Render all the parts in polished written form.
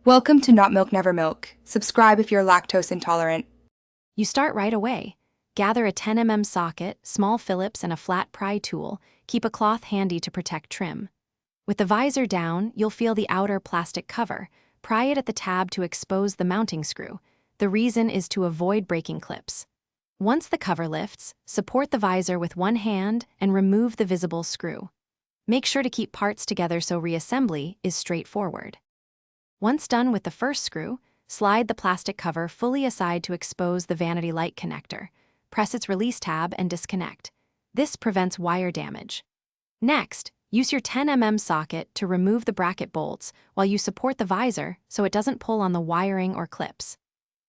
Welcome to Not Milk Never Milk. Subscribe if you're lactose intolerant. You start right away. Gather a 10 mm socket, small Phillips, and a flat pry tool. Keep a cloth handy to protect trim. With the visor down, you'll feel the outer plastic cover. Pry it at the tab to expose the mounting screw. The reason is to avoid breaking clips. Once the cover lifts, support the visor with one hand and remove the visible screw. Make sure to keep parts together so reassembly is straightforward. Once done with the first screw, slide the plastic cover fully aside to expose the vanity light connector. Press its release tab and disconnect. This prevents wire damage. Next, use your 10 mm socket to remove the bracket bolts while you support the visor so it doesn't pull on the wiring or clips.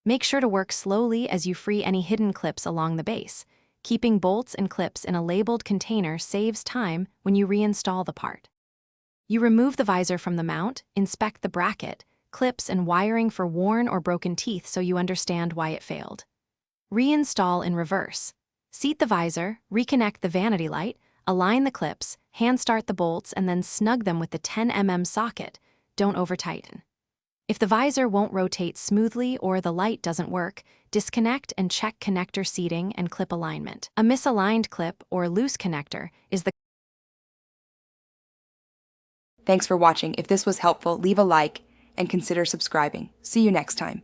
Make sure to work slowly as you free any hidden clips along the base. Keeping bolts and clips in a labeled container saves time when you reinstall the part. You remove the visor from the mount, inspect the bracket, clips, and wiring for worn or broken teeth so you understand why it failed. Reinstall in reverse. Seat the visor, reconnect the vanity light, align the clips, hand start the bolts, and then snug them with the 10 mm socket. Don't over-tighten. If the visor won't rotate smoothly or the light doesn't work, disconnect and check connector seating and clip alignment. A misaligned clip or loose connector is the Thanks for watching. If this was helpful, leave a like and consider subscribing. See you next time.